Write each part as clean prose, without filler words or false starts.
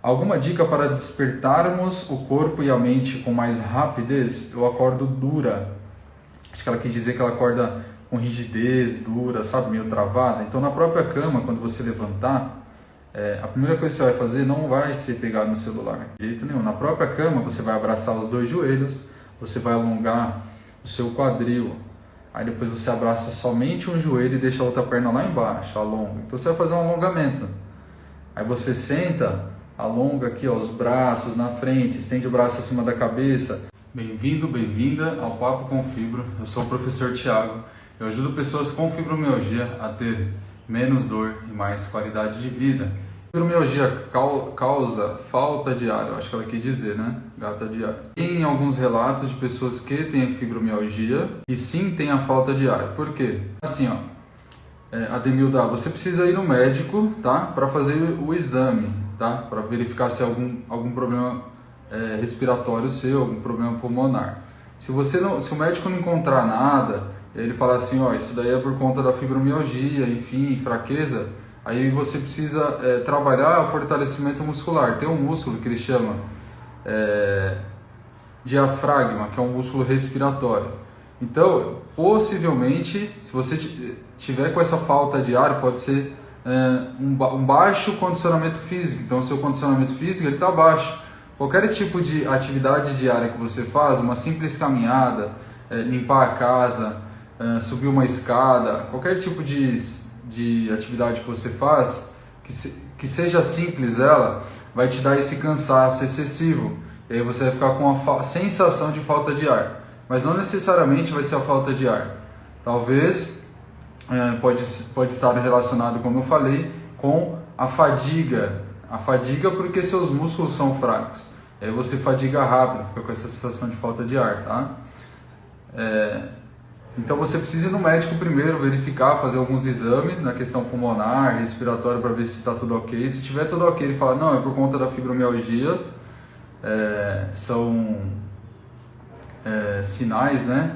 Alguma dica para despertarmos o corpo e a mente com mais rapidez? Eu acordo dura. Acho que ela quis dizer que ela acorda com rigidez, dura, sabe, meio travada. Então, na própria cama, quando você levantar, a primeira coisa que você vai fazer não vai ser pegar no celular, de jeito nenhum. Na própria cama, você vai abraçar os dois joelhos, você vai alongar o seu quadril. Aí depois você abraça somente um joelho e deixa a outra perna lá embaixo, alonga. Então, você vai fazer um alongamento. Aí você senta, alonga aqui ó, os braços na frente, estende o braço acima da cabeça. Bem-vindo, bem-vinda ao Papo com Fibro. Eu sou o professor Thiago. Eu ajudo pessoas com fibromialgia a ter menos dor e mais qualidade de vida. Fibromialgia causa falta de ar, eu acho que ela quis dizer, né? Gata de ar. Tem alguns relatos de pessoas que têm fibromialgia e sim tem a falta de ar. Por quê? Assim, ó. Ademilda, você precisa ir no médico, tá? Para fazer o exame, tá? Para verificar se há algum problema respiratório seu, algum problema pulmonar. Se o médico não encontrar nada, ele falar assim, ó, isso daí é por conta da fibromialgia, enfim, fraqueza, aí você precisa trabalhar o fortalecimento muscular. Tem um músculo que ele chama diafragma, que é um músculo respiratório. Então, possivelmente, se você tiver com essa falta de ar, pode ser um baixo condicionamento físico. Então, o seu condicionamento físico está baixo. Qualquer tipo de atividade diária que você faz, uma simples caminhada, limpar a casa, subir uma escada, qualquer tipo de atividade que você faz, que seja simples, ela vai te dar esse cansaço excessivo. E aí você vai ficar com a sensação de falta de ar. Mas não necessariamente vai ser a falta de ar. Talvez pode estar relacionado, como eu falei, com a fadiga. A fadiga porque seus músculos são fracos. Aí você fadiga rápido, fica com essa sensação de falta de ar, tá? Então você precisa ir no médico primeiro, verificar, fazer alguns exames na questão pulmonar, respiratória, para ver se está tudo ok. Se tiver tudo ok, ele fala, não, é por conta da fibromialgia, são sinais, né?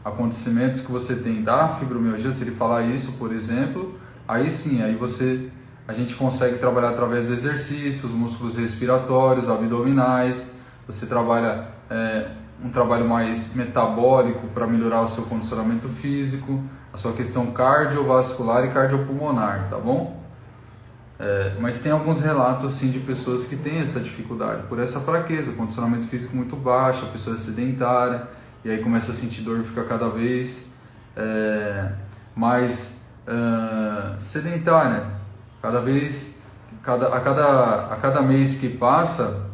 Acontecimentos que você tem da fibromialgia, se ele falar isso, por exemplo, aí sim, a gente consegue trabalhar através do exercício, os músculos respiratórios, abdominais, você trabalha um trabalho mais metabólico para melhorar o seu condicionamento físico, a sua questão cardiovascular e cardiopulmonar, tá bom? Mas tem alguns relatos sim de pessoas que têm essa dificuldade por essa fraqueza, condicionamento físico muito baixo, a pessoa é sedentária e aí começa a sentir dor e fica cada vez mais sedentária. A cada mês que passa,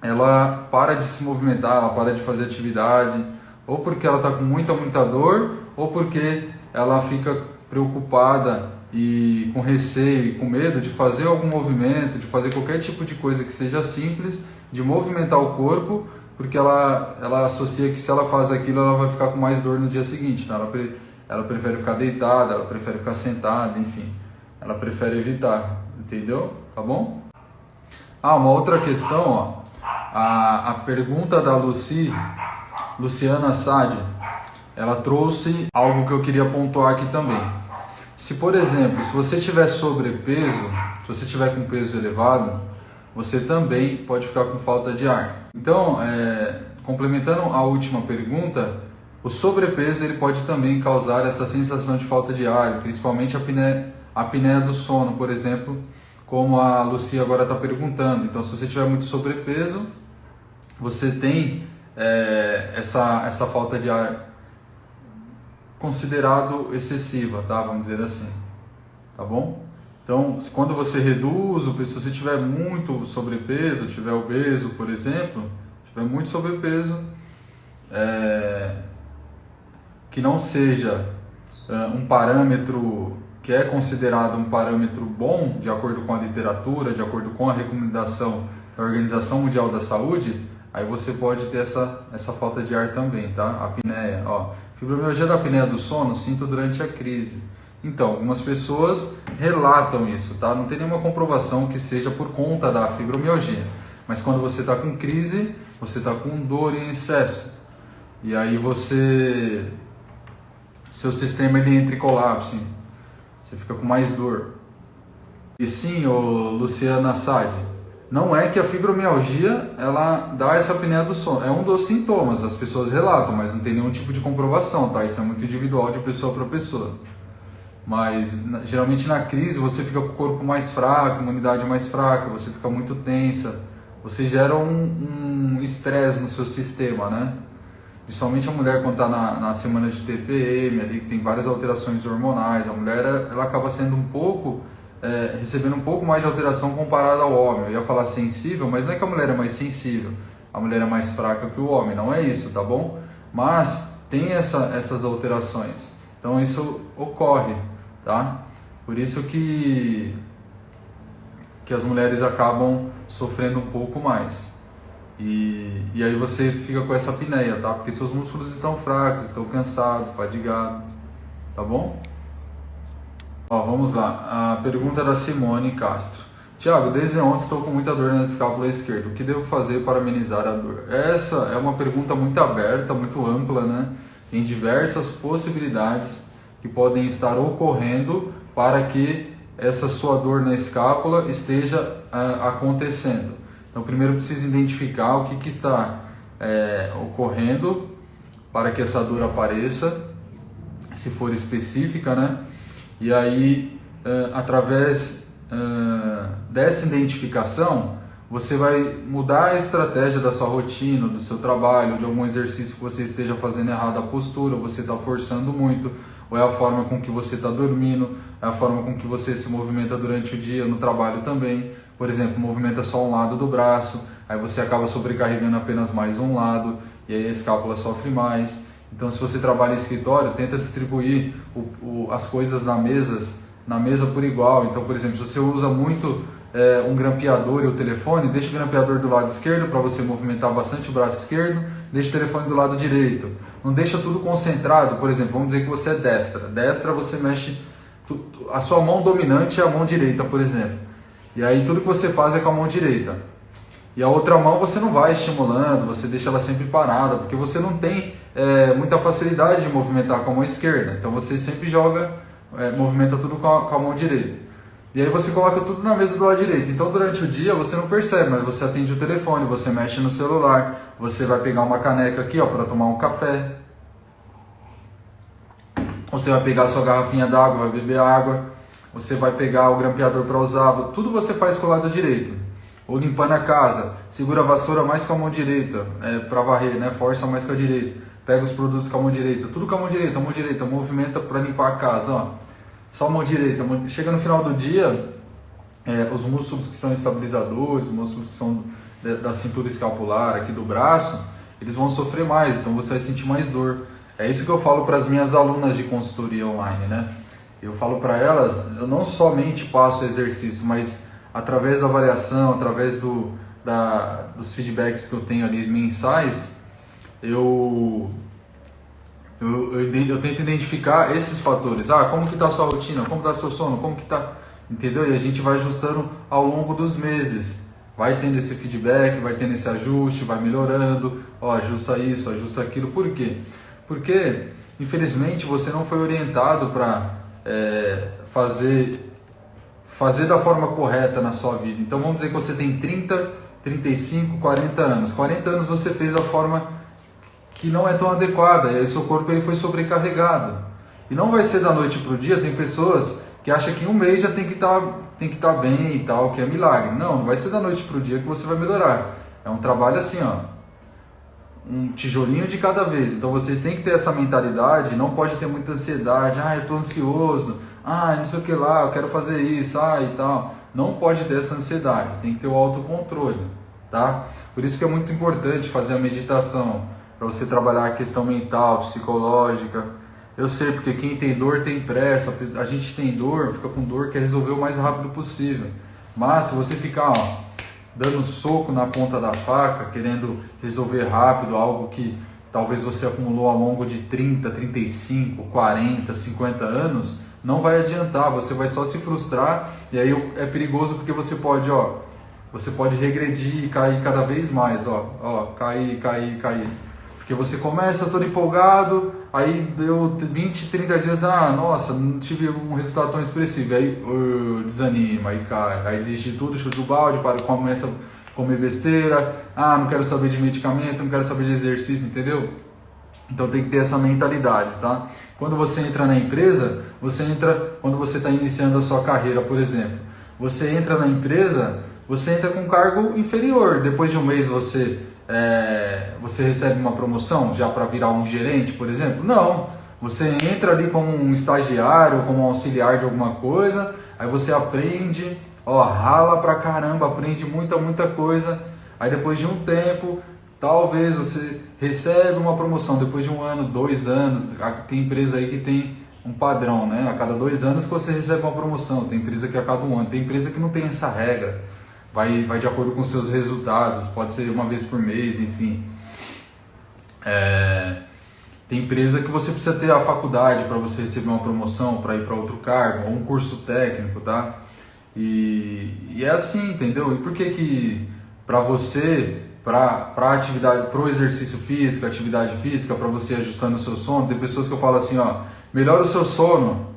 ela para de se movimentar, ela para de fazer atividade, ou porque ela está com muita dor, ou porque ela fica preocupada e com receio e com medo de fazer algum movimento, de fazer qualquer tipo de coisa que seja simples, de movimentar o corpo, porque ela associa que se ela faz aquilo, ela vai ficar com mais dor no dia seguinte. Então ela prefere ficar deitada, ela prefere ficar sentada, enfim, ela prefere evitar, entendeu? Tá bom? Uma outra questão, ó, a pergunta da Luciana Sade, ela trouxe algo que eu queria pontuar aqui também. Se, por exemplo, se você tiver sobrepeso, se você tiver com peso elevado, você também pode ficar com falta de ar. Então, complementando a última pergunta, o sobrepeso ele pode também causar essa sensação de falta de ar, principalmente a apneia do sono, por exemplo, como a Lucia agora está perguntando. Então, se você tiver muito sobrepeso, você tem essa falta de ar considerado excessiva, tá? Vamos dizer assim, tá bom? Então, quando você reduz o peso, se você tiver muito sobrepeso, tiver obeso, por exemplo, tiver muito sobrepeso, que não seja um parâmetro que é considerado um parâmetro bom, de acordo com a literatura, de acordo com a recomendação da Organização Mundial da Saúde, aí você pode ter essa falta de ar também, tá? A apneia, ó. Fibromialgia da apneia do sono, sinto durante a crise. Então, algumas pessoas relatam isso, tá? Não tem nenhuma comprovação que seja por conta da fibromialgia. Mas quando você está com crise, você está com dor em excesso. E aí seu sistema ele entra em colapso, hein? Você fica com mais dor. E sim, Luciana Sade, Não é que a fibromialgia ela dá essa apneia do sono, é um dos sintomas, as pessoas relatam, mas não tem nenhum tipo de comprovação, tá? Isso é muito individual de pessoa para pessoa. Mas geralmente na crise você fica com o corpo mais fraco, imunidade mais fraca, você fica muito tensa, você gera um estresse no seu sistema, né? Principalmente a mulher quando está na semana de TPM, ali, que tem várias alterações hormonais, a mulher ela acaba sendo recebendo um pouco mais de alteração comparada ao homem. Eu ia falar sensível, mas não é que a mulher é mais sensível, a mulher é mais fraca que o homem, não é isso, tá bom? Mas tem essas alterações, então isso ocorre, tá? Por isso que as mulheres acabam sofrendo um pouco mais. E aí você fica com essa apneia, tá? Porque seus músculos estão fracos, estão cansados, fadigados, tá bom? Ó, vamos lá, a pergunta da Simone Castro. Tiago, desde ontem estou com muita dor na escápula esquerda, o que devo fazer para amenizar a dor? Essa é uma pergunta muito aberta, muito ampla, né? Tem diversas possibilidades que podem estar ocorrendo para que essa sua dor na escápula esteja acontecendo. Então, primeiro precisa identificar o que está ocorrendo para que essa dor apareça, se for específica, né? E aí, através dessa identificação, você vai mudar a estratégia da sua rotina, do seu trabalho, de algum exercício que você esteja fazendo errado, a postura, você está forçando muito, ou é a forma com que você está dormindo, é a forma com que você se movimenta durante o dia, no trabalho também. Por exemplo, movimenta só um lado do braço, aí você acaba sobrecarregando apenas mais um lado, e aí a escápula sofre mais. Então, se você trabalha em escritório, tenta distribuir as coisas na mesa por igual. Então, por exemplo, se você usa muito um grampeador e o telefone, deixa o grampeador do lado esquerdo para você movimentar bastante o braço esquerdo, deixa o telefone do lado direito. Não deixa tudo concentrado. Por exemplo, vamos dizer que você é destra. Destra você mexe, a sua mão dominante é a mão direita, por exemplo. E aí tudo que você faz é com a mão direita. E a outra mão você não vai estimulando, você deixa ela sempre parada, porque você não tem muita facilidade de movimentar com a mão esquerda. Então você sempre movimenta tudo com a mão direita. E aí você coloca tudo na mesa do lado direito. Então durante o dia você não percebe, mas você atende o telefone, você mexe no celular, você vai pegar uma caneca aqui para tomar um café. Você vai pegar a sua garrafinha d'água, vai beber água. Você vai pegar o grampeador para usar, tudo você faz com o lado direito. Ou limpando a casa, segura a vassoura mais com a mão direita, para varrer, né? Força mais com a direita. Pega os produtos com a mão direita, tudo com a mão direita, movimenta para limpar a casa, ó. Só a mão direita. Chega no final do dia, os músculos que são estabilizadores, os músculos que são da cintura escapular, aqui do braço, eles vão sofrer mais, então você vai sentir mais dor. É isso que eu falo para as minhas alunas de consultoria online, né? Eu falo para elas, eu não somente passo exercício, mas através da avaliação, através dos feedbacks que eu tenho ali mensais, eu tento identificar esses fatores. Como que está a sua rotina? Como está seu sono? Como que está? Entendeu? E a gente vai ajustando ao longo dos meses. Vai tendo esse feedback, vai tendo esse ajuste, vai melhorando. Ajusta isso, ajusta aquilo. Por quê? Porque, infelizmente, você não foi orientado para fazer da forma correta na sua vida. Então vamos dizer que você tem 30, 35, 40 anos. 40 anos você fez a forma que não é tão adequada, e aí seu corpo ele foi sobrecarregado. E não vai ser da noite para o dia. Tem pessoas que acham que em um mês já tem que estar bem e tal, que é milagre. Não vai ser da noite para o dia que você vai melhorar. É um trabalho assim, um tijolinho de cada vez. Então vocês têm que ter essa mentalidade, não pode ter muita ansiedade. Eu estou ansioso, não sei o que lá, eu quero fazer isso, e tal. Não pode ter essa ansiedade, tem que ter o autocontrole, tá? Por isso que é muito importante fazer a meditação, para você trabalhar a questão mental, psicológica. Eu sei, porque quem tem dor tem pressa, a gente tem dor, fica com dor, quer resolver o mais rápido possível. Mas se você ficar dando soco na ponta da faca, querendo resolver rápido algo que talvez você acumulou ao longo de 30, 35, 40, 50 anos, não vai adiantar, você vai só se frustrar, e aí é perigoso porque você pode regredir e cair cada vez mais, cair. Porque você começa todo empolgado, aí deu 20, 30 dias, nossa, não tive um resultado tão expressivo, aí desanima, aí cai, aí desiste de tudo, chuta o balde, começa a comer besteira, não quero saber de medicamento, não quero saber de exercício, entendeu? Então tem que ter essa mentalidade, tá? Quando você entra na empresa, quando você está iniciando a sua carreira, por exemplo, você entra na empresa, você entra com um cargo inferior, depois de um mês você recebe uma promoção já para virar um gerente, por exemplo? Não, você entra ali como um estagiário, como um auxiliar de alguma coisa, aí você aprende, rala pra caramba, aprende muita coisa, aí depois de um tempo, talvez você recebe uma promoção, depois de 1 ano, 2 anos, tem empresa aí que tem um padrão, né? A cada 2 anos que você recebe uma promoção, tem empresa que a cada 1 ano, tem empresa que não tem essa regra, vai de acordo com os seus resultados, pode ser uma vez por mês, enfim. Tem empresa que você precisa ter a faculdade para você receber uma promoção, para ir para outro cargo, ou um curso técnico, tá? E é assim, entendeu? E por que para você, para atividade, para o exercício físico, atividade física, para você ajustando o seu sono, tem pessoas que eu falo assim, melhora o seu sono,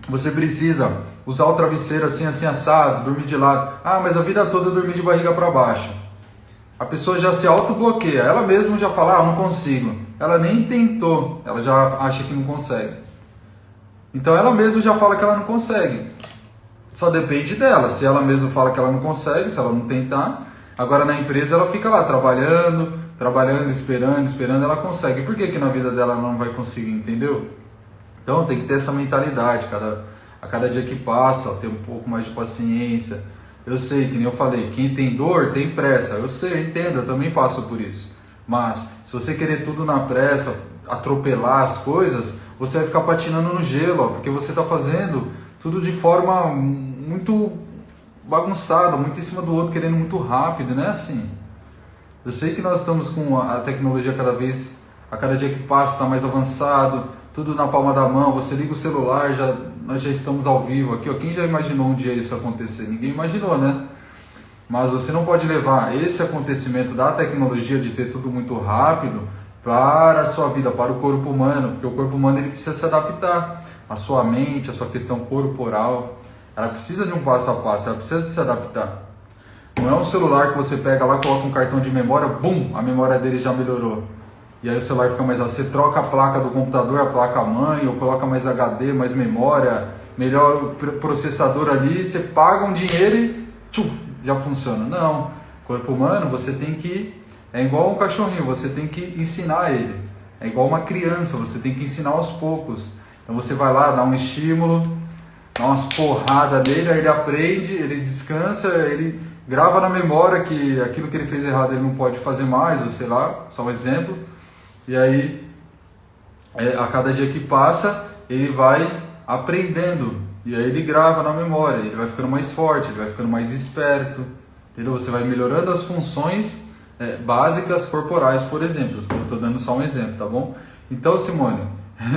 você precisa usar o travesseiro assim assado, dormir de lado. Mas a vida toda eu dormi de barriga para baixo. A pessoa já se autobloqueia, ela mesma já fala, não consigo. Ela nem tentou, ela já acha que não consegue. Então ela mesma já fala que ela não consegue. Só depende dela, se ela mesma fala que ela não consegue, se ela não tentar. Agora na empresa ela fica lá trabalhando, esperando, ela consegue. Por que na vida dela ela não vai conseguir, entendeu? Então tem que ter essa mentalidade, a cada dia que passa, ter um pouco mais de paciência. Eu sei, que nem eu falei, quem tem dor tem pressa. Eu sei, eu entendo, eu também passo por isso. Mas se você querer tudo na pressa, atropelar as coisas, você vai ficar patinando no gelo, porque você está fazendo tudo de forma muito bagunçada, muito em cima do outro, querendo muito rápido, não é assim. Eu sei que nós estamos com a tecnologia a cada dia que passa está mais avançado, tudo na palma da mão, você liga o celular, nós já estamos ao vivo aqui, quem já imaginou um dia isso acontecer? Ninguém imaginou, né? Mas você não pode levar esse acontecimento da tecnologia de ter tudo muito rápido para a sua vida, para o corpo humano, porque o corpo humano ele precisa se adaptar, a sua mente, a sua questão corporal, ela precisa de um passo a passo, ela precisa se adaptar. Não é um celular que você pega lá, coloca um cartão de memória, a memória dele já melhorou. E aí o celular fica mais alto. Você troca a placa do computador, a placa-mãe, ou coloca mais HD, mais memória, melhor processador ali, você paga um dinheiro e já funciona. Não, corpo humano você tem que... É igual um cachorrinho, você tem que ensinar ele. É igual uma criança, você tem que ensinar aos poucos. Então você vai lá, dá um estímulo, dá umas porradas nele, aí ele aprende, ele descansa, ele grava na memória que aquilo que ele fez errado ele não pode fazer mais, ou sei lá, só um exemplo. E aí, a cada dia que passa, ele vai aprendendo. E aí ele grava na memória, ele vai ficando mais forte, ele vai ficando mais esperto. Entendeu? Você vai melhorando as funções básicas corporais, por exemplo. Eu estou dando só um exemplo, tá bom? Então, Simone,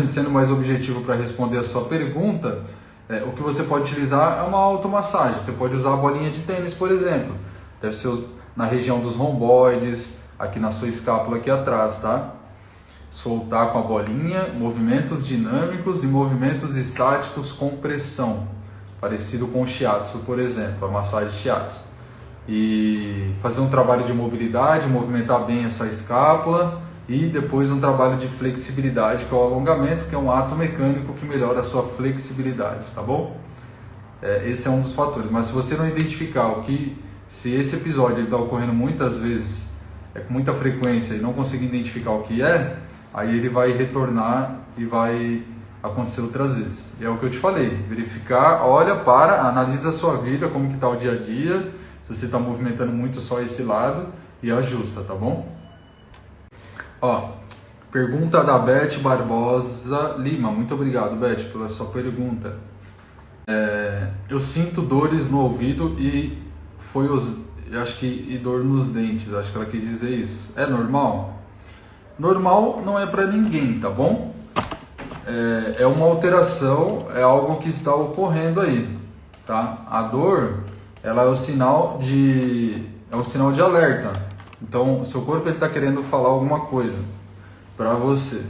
sendo mais objetivo para responder a sua pergunta, o que você pode utilizar é uma automassagem. Você pode usar a bolinha de tênis, por exemplo. Deve ser na região dos romboides, aqui na sua escápula aqui atrás, tá? Soltar com a bolinha, movimentos dinâmicos e movimentos estáticos com pressão, parecido com o shiatsu, por exemplo, a massagem shiatsu. E fazer um trabalho de mobilidade, movimentar bem essa escápula, e depois um trabalho de flexibilidade, que é o alongamento, que é um ato mecânico que melhora a sua flexibilidade, tá bom? Esse é um dos fatores. Mas se você não identificar se esse episódio está ocorrendo muitas vezes, com muita frequência, e não conseguir identificar o que aí ele vai retornar e vai acontecer outras vezes. E é o que eu te falei, verificar, analisa a sua vida, como que está o dia a dia, se você está movimentando muito só esse lado, e ajusta, tá bom? Pergunta da Beth Barbosa Lima. Muito obrigado, Beth, pela sua pergunta. Eu sinto dores no ouvido e dor nos dentes. Acho que ela quis dizer isso. É normal? Normal não é para ninguém, tá bom? É uma alteração, é algo que está ocorrendo aí, tá? A dor, ela é um sinal de alerta. Então, o seu corpo está querendo falar alguma coisa. para você,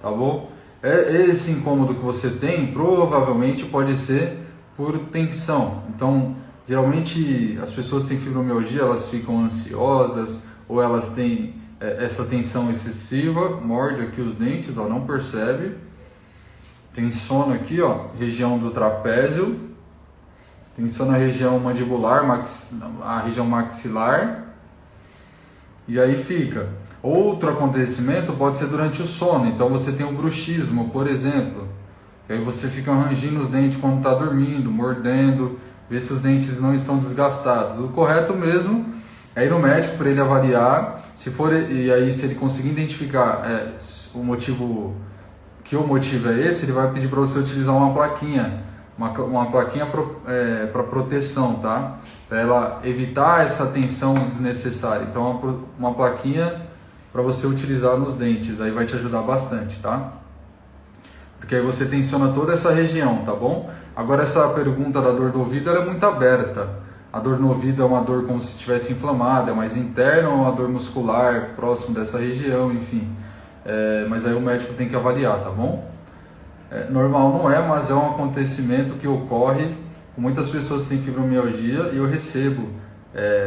tá bom? Esse incômodo que você tem provavelmente pode ser por tensão. Então, geralmente as pessoas que têm fibromialgia, elas ficam ansiosas ou elas têm essa tensão excessiva, morde aqui os dentes, ó, não percebe. Tensiona aqui, ó, região do trapézio, tensiona a região mandibular, a região maxilar, e aí fica. Outro acontecimento pode ser durante o sono, então você tem o bruxismo, por exemplo, que aí você fica rangindo os dentes quando está dormindo, mordendo, ver se os dentes não estão desgastados. O correto mesmo é ir no médico para ele avaliar, e aí se ele conseguir identificar o motivo, que o motivo é esse, ele vai pedir para você utilizar uma plaquinha para proteção, tá? Para ela evitar essa tensão desnecessária. Então uma plaquinha para você utilizar nos dentes, aí vai te ajudar bastante, tá? Porque aí você tensiona toda essa região, tá bom? Agora essa pergunta da dor do ouvido, ela é muito aberta. A dor no ouvido é uma dor como se estivesse inflamada, é mais interna ou uma dor muscular próximo dessa região, enfim. Mas aí o médico tem que avaliar, tá bom? Normal não é, mas é um acontecimento que ocorre com muitas pessoas que têm fibromialgia, e eu recebo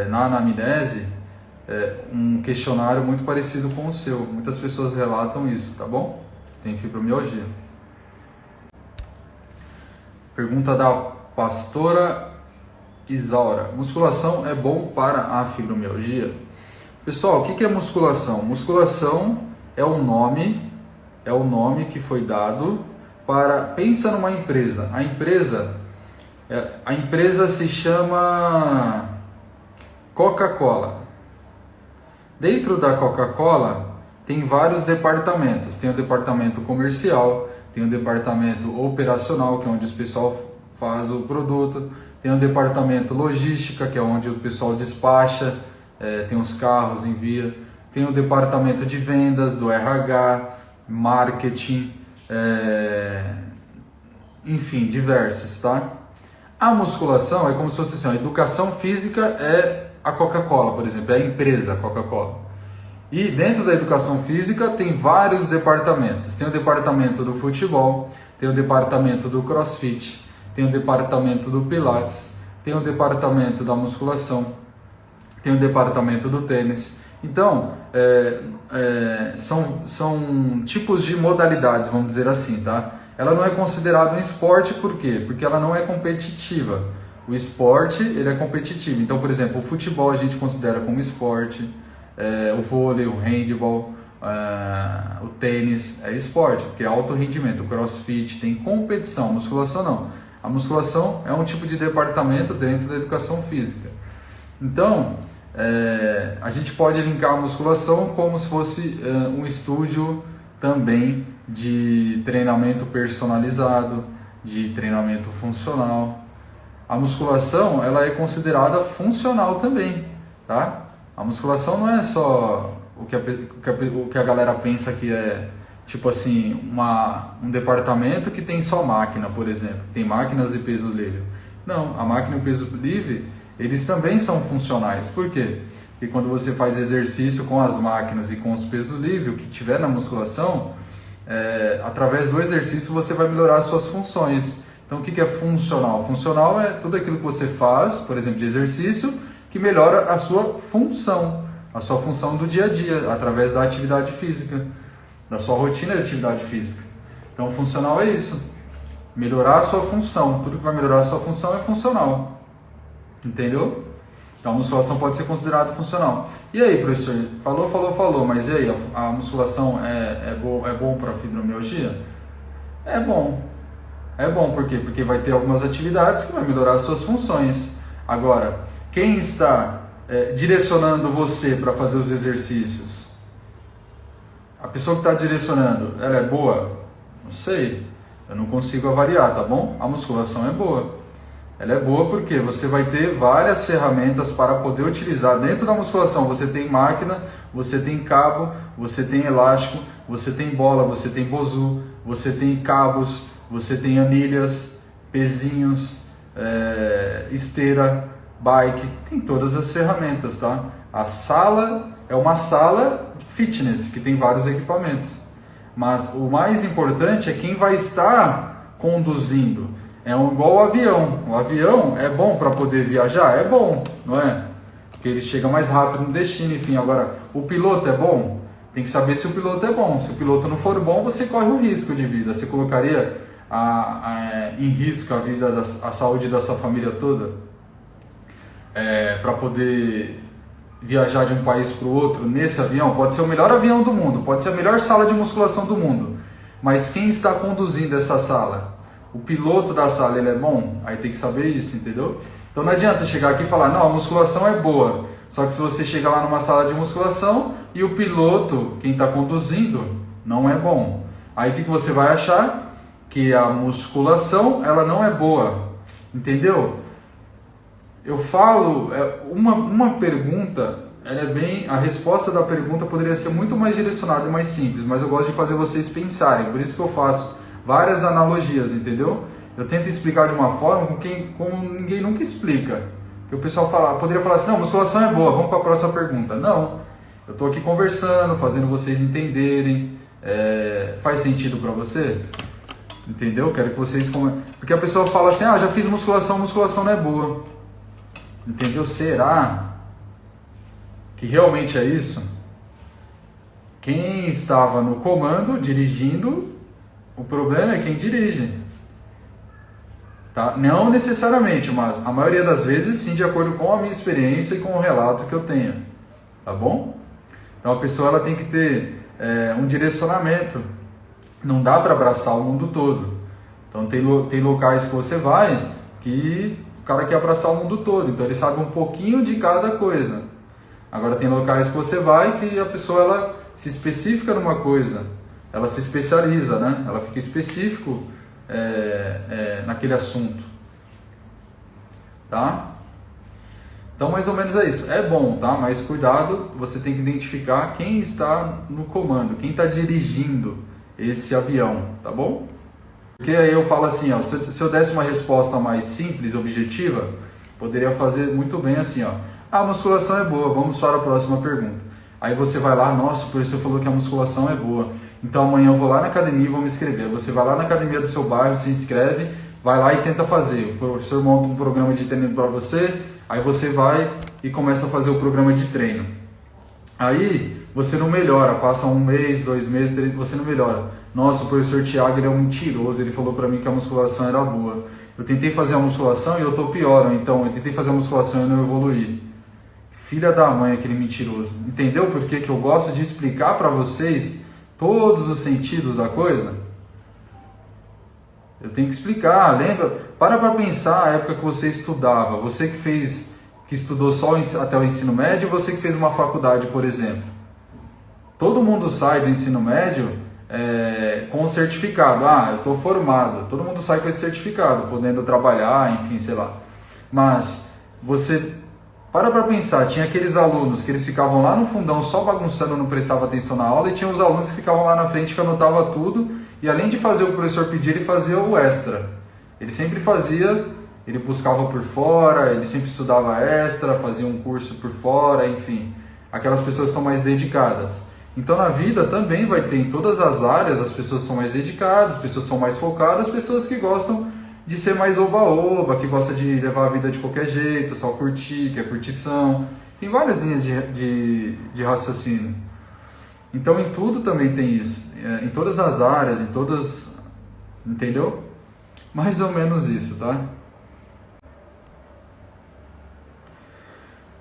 na anamnese um questionário muito parecido com o seu. Muitas pessoas relatam isso, tá bom? Tem fibromialgia. Pergunta da pastora Isaura. Musculação é bom para a fibromialgia? Pessoal, o que é musculação? Musculação é o nome que foi dado para... Pensa numa empresa. A empresa se chama Coca-Cola. Dentro da Coca-Cola tem vários departamentos. Tem o departamento comercial, tem o departamento operacional, que é onde o pessoal faz o produto, tem o departamento logística, que é onde o pessoal despacha, tem os carros, envia, tem o departamento de vendas, do RH, marketing, enfim, diversas, tá? A musculação é como se fosse assim, a educação física é a Coca-Cola, por exemplo, é a empresa Coca-Cola. E dentro da educação física tem vários departamentos. Tem o departamento do futebol, tem o departamento do crossfit, tem o departamento do pilates, tem o departamento da musculação, tem o departamento do tênis. Então, são tipos de modalidades, vamos dizer assim, tá? Ela não é considerada um esporte, por quê? Porque ela não é competitiva. O esporte, ele é competitivo. Então, por exemplo, o futebol a gente considera como esporte, o vôlei, o handball, o tênis é esporte, porque é alto rendimento. O crossfit tem competição, musculação não. A musculação é um tipo de departamento dentro da educação física. Então, a gente pode linkar a musculação como se fosse um estúdio também de treinamento personalizado, de treinamento funcional. A musculação, ela é considerada funcional também, tá? A musculação não é só o que a galera pensa que é, tipo assim, um departamento que tem só máquina, por exemplo. Tem máquinas e peso livre. Não, a máquina e o peso livre, eles também são funcionais. Por quê? Porque quando você faz exercício com as máquinas e com os pesos livres, o que tiver na musculação, através do exercício você vai melhorar as suas funções. Então o que é funcional? Funcional é tudo aquilo que você faz, por exemplo, de exercício, que melhora a sua função do dia a dia, através da atividade física, da sua rotina de atividade física. Então funcional é isso, melhorar a sua função. Tudo que vai melhorar a sua função é funcional. Entendeu? Então a musculação pode ser considerada funcional. E aí, professor, falou, mas e aí, a musculação é bom para a fibromialgia? É bom. É bom, por quê? Porque vai ter algumas atividades que vai melhorar as suas funções. Agora, quem está direcionando você para fazer os exercícios? A pessoa que está direcionando, ela é boa? Não sei, eu não consigo avaliar, tá bom? A musculação é boa. Ela é boa porque você vai ter várias ferramentas para poder utilizar. Dentro da musculação você tem máquina, você tem cabo, você tem elástico, você tem bola, você tem bozu, você tem cabos, você tem anilhas, pezinhos, esteira, bike, tem todas as ferramentas, tá? A sala é uma sala fitness que tem vários equipamentos. Mas o mais importante é quem vai estar conduzindo. É igual o avião. O avião é bom para poder viajar? É bom, não é? Porque ele chega mais rápido no destino, enfim. Agora, o piloto é bom? Tem que saber se o piloto é bom. Se o piloto não for bom, você corre um risco de vida. Você colocaria em risco a vida, a saúde da sua família toda para poder viajar de um país para o outro nesse avião? Pode ser o melhor avião do mundo, pode ser a melhor sala de musculação do mundo, mas quem está conduzindo essa sala? O piloto da sala, ele é bom? Aí tem que saber isso, entendeu? Então não adianta chegar aqui e falar, não, a musculação é boa, só que se você chega lá numa sala de musculação e o piloto, quem está conduzindo, não é bom, aí o que você vai achar? Que a musculação, ela não é boa, entendeu? Eu falo, uma pergunta, ela é bem, a resposta da pergunta poderia ser muito mais direcionada e mais simples, mas eu gosto de fazer vocês pensarem, por isso que eu faço várias analogias, entendeu? Eu tento explicar de uma forma como ninguém nunca explica. Que o pessoal poderia falar assim, não, musculação é boa, vamos para a próxima pergunta. Não, eu estou aqui conversando, fazendo vocês entenderem, faz sentido para você? Entendeu? Quero que vocês... Porque a pessoa fala assim, já fiz musculação, musculação não é boa. Entendeu? Será que realmente é isso? Quem estava no comando, dirigindo, o problema é quem dirige. Tá? Não necessariamente, mas a maioria das vezes sim, de acordo com a minha experiência e com o relato que eu tenho. Tá bom? Então a pessoa ela tem que ter um direcionamento. Não dá para abraçar o mundo todo. Então tem locais que você vai que o cara quer abraçar o mundo todo. Então ele sabe um pouquinho de cada coisa. Agora tem locais que você vai que a pessoa ela se especifica numa coisa. Ela se especializa, né? Ela fica específico naquele assunto. Tá? Então mais ou menos é isso. É bom, tá? Mas cuidado, você tem que identificar quem está no comando, quem está dirigindo esse avião, tá bom? Porque aí eu falo assim, ó, se eu desse uma resposta mais simples, objetiva, poderia fazer muito bem assim, ó. A musculação é boa, vamos para a próxima pergunta. Aí você vai lá, nossa, o professor falou que a musculação é boa, então amanhã eu vou lá na academia e vou me inscrever. Você vai lá na academia do seu bairro, se inscreve, vai lá e tenta fazer. O professor monta um programa de treino para você, aí você vai e começa a fazer o programa de treino. Aí você não melhora, passa 1 mês, 2 meses, 3, você não melhora. Nossa, o professor Thiago ele é um mentiroso, ele falou pra mim que a musculação era boa. Eu tentei fazer a musculação e eu tô pior, ou então eu tentei fazer a musculação e não evoluí. Filha da mãe, aquele mentiroso. Entendeu por que eu gosto de explicar pra vocês todos os sentidos da coisa? Eu tenho que explicar, lembra? Para pensar a época que você estudava, você que estudou só até o ensino médio, você que fez uma faculdade, por exemplo. Todo mundo sai do ensino médio com um certificado. Eu estou formado. Todo mundo sai com esse certificado, podendo trabalhar, enfim, sei lá. Mas você para pensar, tinha aqueles alunos que eles ficavam lá no fundão só bagunçando, não prestavam atenção na aula, e tinha os alunos que ficavam lá na frente que anotavam tudo, e além de fazer o que o professor pedia, ele fazia o extra. Ele sempre fazia... Ele buscava por fora, ele sempre estudava extra, fazia um curso por fora, enfim. Aquelas pessoas são mais dedicadas. Então na vida também vai ter em todas as áreas, as pessoas são mais dedicadas, as pessoas são mais focadas, pessoas que gostam de ser mais oba-oba, que gostam de levar a vida de qualquer jeito, só curtir, que é curtição. Tem várias linhas de raciocínio. Então em tudo também tem isso. Em todas as áreas, em todas... Entendeu? Mais ou menos isso, tá?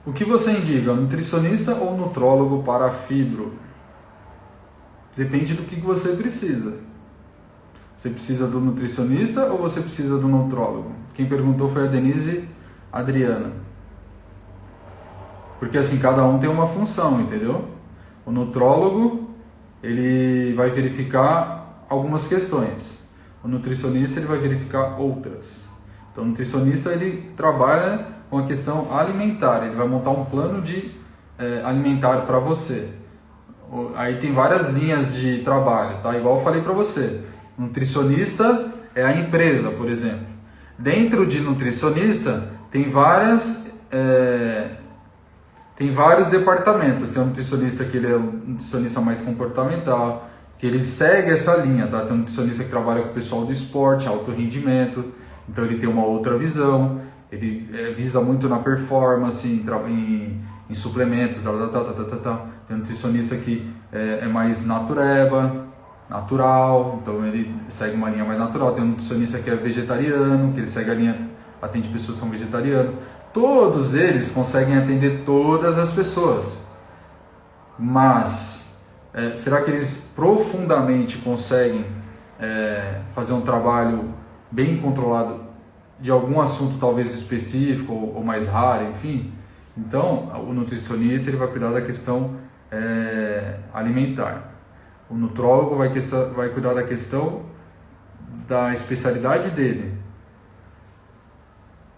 O que você indica, nutricionista ou nutrólogo para fibro? Depende do que você precisa. Você precisa do nutricionista ou você precisa do nutrólogo? Quem perguntou foi a Denise Adriana. Porque assim, cada um tem uma função, entendeu? O nutrólogo, ele vai verificar algumas questões. O nutricionista, ele vai verificar outras. Então, o nutricionista, ele trabalha com a questão alimentar, ele vai montar um plano alimentar para você. Aí tem várias linhas de trabalho, tá? Igual eu falei para você, nutricionista é a empresa, por exemplo. Dentro de nutricionista tem vários departamentos. Tem um nutricionista que ele é um nutricionista mais comportamental, que ele segue essa linha, tá? Tem um nutricionista que trabalha com o pessoal do esporte, alto rendimento, então ele tem uma outra visão, ele visa muito na performance, em suplementos, Tem um nutricionista que é mais natural, então ele segue uma linha mais natural. Tem um nutricionista que é vegetariano, que ele segue a linha, atende pessoas que são vegetarianas. Todos eles conseguem atender todas as pessoas, mas será que eles profundamente conseguem fazer um trabalho bem controlado de algum assunto talvez específico ou mais raro, enfim? Então, o nutricionista ele vai cuidar da questão alimentar. O nutrólogo vai cuidar da questão da especialidade dele,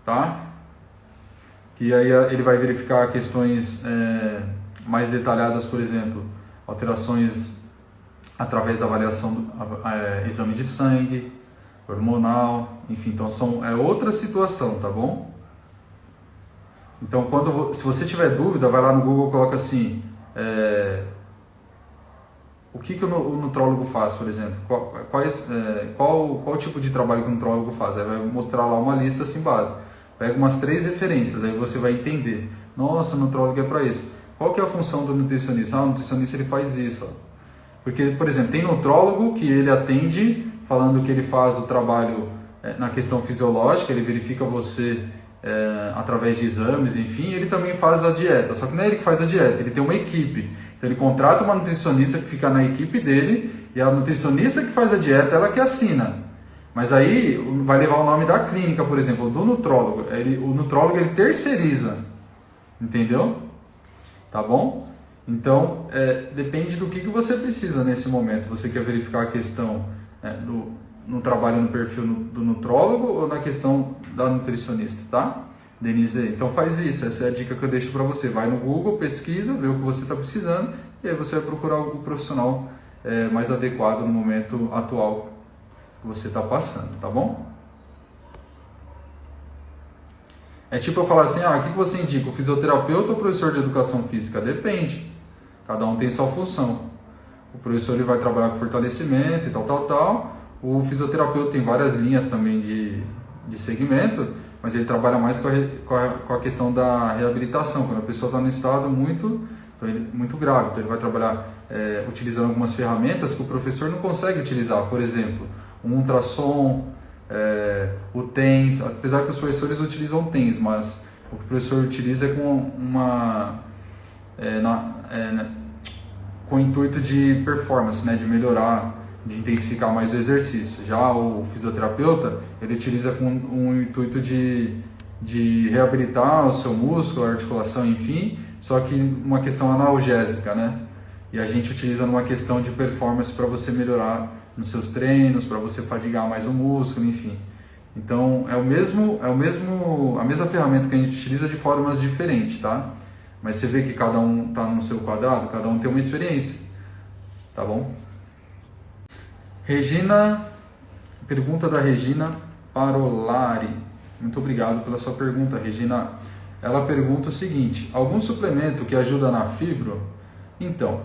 tá? E aí ele vai verificar questões mais detalhadas, por exemplo, alterações através da avaliação do exame de sangue, hormonal, enfim, então é outra situação, tá bom? Então, se você tiver dúvida, vai lá no Google e coloca assim, o que o nutrólogo faz, por exemplo, qual tipo de trabalho que o nutrólogo faz, aí vai mostrar lá uma lista assim básica, pega umas 3 referências, aí você vai entender, nossa, o nutrólogo é para isso, qual que é a função do nutricionista? O nutricionista ele faz isso, ó. Porque, por exemplo, tem nutrólogo que ele atende, falando que ele faz o trabalho na questão fisiológica, ele verifica você através de exames, enfim, ele também faz a dieta, só que não é ele que faz a dieta, ele tem uma equipe, então ele contrata uma nutricionista que fica na equipe dele, e a nutricionista que faz a dieta, ela que assina, mas aí vai levar o nome da clínica, por exemplo, do nutrólogo, o nutrólogo ele terceiriza, entendeu? Tá bom? Então, depende do que você precisa nesse momento, você quer verificar a questão no trabalho no perfil do nutrólogo ou na questão da nutricionista, tá? Denise, então faz isso, essa é a dica que eu deixo para você. Vai no Google, pesquisa, vê o que você está precisando e aí você vai procurar o profissional mais adequado no momento atual que você está passando, tá bom? É tipo eu falar assim, o que você indica, o fisioterapeuta ou o professor de educação física? Depende, cada um tem sua função. O professor ele vai trabalhar com fortalecimento e tal. O fisioterapeuta tem várias linhas também de segmento, mas ele trabalha mais com a questão da reabilitação, quando a pessoa está num estado muito grave. Então ele vai trabalhar utilizando algumas ferramentas que o professor não consegue utilizar, por exemplo, um ultrassom, o TENS, apesar que os professores utilizam TENS, mas o que o professor utiliza é com o intuito de performance, né, de melhorar, de intensificar mais o exercício. Já o fisioterapeuta, ele utiliza com um intuito de reabilitar o seu músculo, a articulação, enfim, só que uma questão analgésica, né? E a gente utiliza numa questão de performance para você melhorar nos seus treinos, para você fadigar mais o músculo, enfim. Então, a mesma ferramenta que a gente utiliza de formas diferentes, tá? Mas você vê que cada um está no seu quadrado, cada um tem uma experiência, tá bom? Pergunta da Regina Parolari. Muito obrigado pela sua pergunta, Regina. Ela pergunta o seguinte: algum suplemento que ajuda na fibro? Então,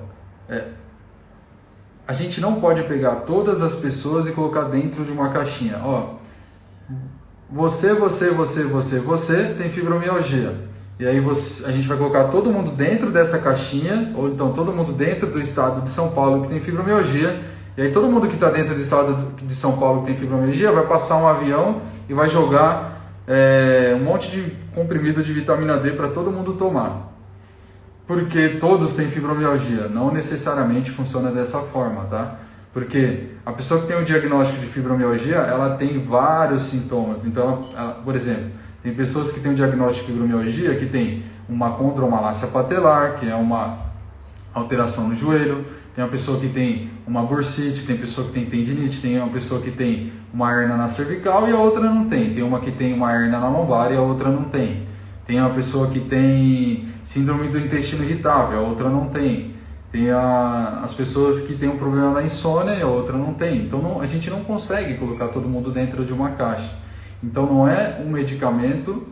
a gente não pode pegar todas as pessoas e colocar dentro de uma caixinha. Ó, você tem fibromialgia. E aí a gente vai colocar todo mundo dentro dessa caixinha, ou então todo mundo dentro do estado de São Paulo que tem fibromialgia. E aí todo mundo que está dentro do estado de São Paulo que tem fibromialgia vai passar um avião e vai jogar um monte de comprimido de vitamina D para todo mundo tomar. Porque todos têm fibromialgia. Não necessariamente funciona dessa forma, tá? Porque a pessoa que tem o diagnóstico de fibromialgia, ela tem vários sintomas. Então, por exemplo, tem pessoas que têm o diagnóstico de fibromialgia que tem uma condromalácia patelar, que é uma alteração no joelho. Tem uma pessoa que tem uma bursite, tem pessoa que tem tendinite, tem uma pessoa que tem uma hérnia na cervical e a outra não tem. Tem uma que tem uma hérnia na lombar e a outra não tem. Tem uma pessoa que tem síndrome do intestino irritável, a outra não tem. Tem as pessoas que têm um problema na insônia e a outra não tem. Então a gente não consegue colocar todo mundo dentro de uma caixa. Então não é um medicamento,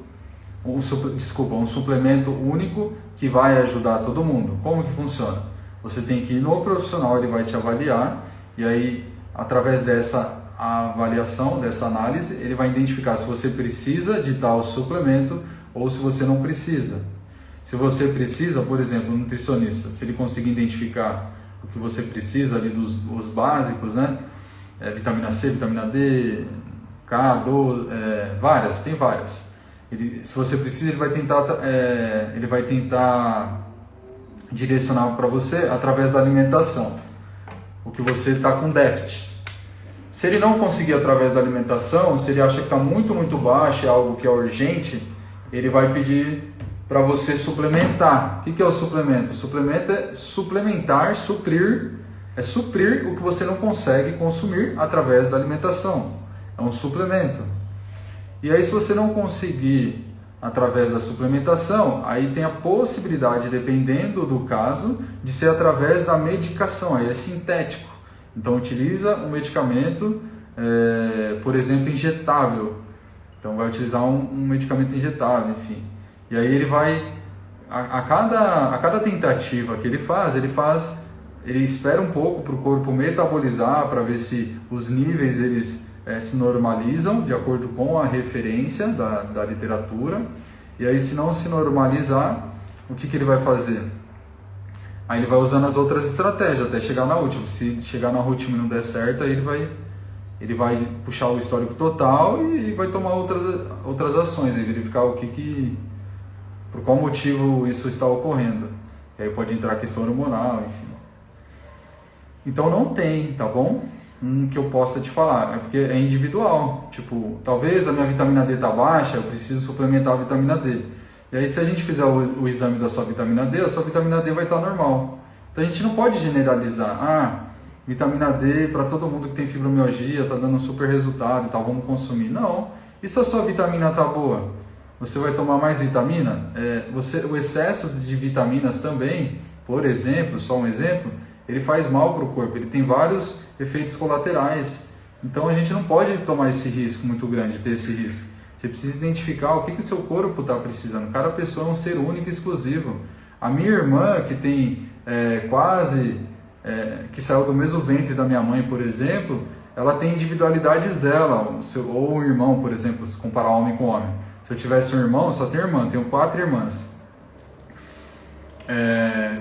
um suplemento único que vai ajudar todo mundo. Como que funciona? Você tem que ir no profissional, ele vai te avaliar E aí, através dessa avaliação, dessa análise, ele vai identificar se você precisa de tal suplemento ou se você não precisa. Se você precisa, por exemplo, um nutricionista, se ele conseguir identificar o que você precisa ali os básicos, né? Vitamina C, vitamina D, K, tem várias. Se você precisa, ele vai tentar direcionar para você através da alimentação, o que você está com déficit. Se ele não conseguir através da alimentação, se ele acha que está muito baixo, é algo que é urgente, ele vai pedir para você suplementar. O que é o suplemento? O suplemento é suplementar, suprir o que você não consegue consumir através da alimentação. É um suplemento. E aí, se você não conseguir através da suplementação, aí tem a possibilidade, dependendo do caso, de ser através da medicação, aí é sintético. Então utiliza um medicamento, por exemplo, injetável. Então vai utilizar um medicamento injetável, enfim. E aí ele vai, a cada tentativa que ele espera um pouco para o corpo metabolizar, para ver se os níveis eles se normalizam de acordo com a referência da literatura. E aí, se não se normalizar, o que ele vai fazer? Aí ele vai usando as outras estratégias até chegar na última. Se chegar na última e não der certo, aí ele vai puxar o histórico total e vai tomar outras ações e verificar por qual motivo isso está ocorrendo. E aí pode entrar a questão hormonal, enfim. Então não tem, tá bom? Que eu possa te falar, é porque é individual. Tipo, talvez a minha vitamina D está baixa, eu preciso suplementar a vitamina D. E aí, se a gente fizer o exame da sua vitamina D, a sua vitamina D vai estar normal. Então a gente não pode generalizar, vitamina D para todo mundo que tem fibromialgia está dando um super resultado e tal, vamos consumir. Não. E se a sua vitamina está boa? Você vai tomar mais vitamina? O excesso de vitaminas também, por exemplo, só um exemplo, ele faz mal para o corpo, ele tem vários efeitos colaterais. Então a gente não pode tomar esse risco muito grande, ter esse risco. Você precisa identificar o que o seu corpo está precisando. Cada pessoa é um ser único e exclusivo. A minha irmã, que tem que saiu do mesmo ventre da minha mãe, por exemplo, ela tem individualidades dela. Ou um irmão, por exemplo, se comparar homem com homem. Se eu tivesse um irmão, só tenho irmã, tenho 4 irmãs.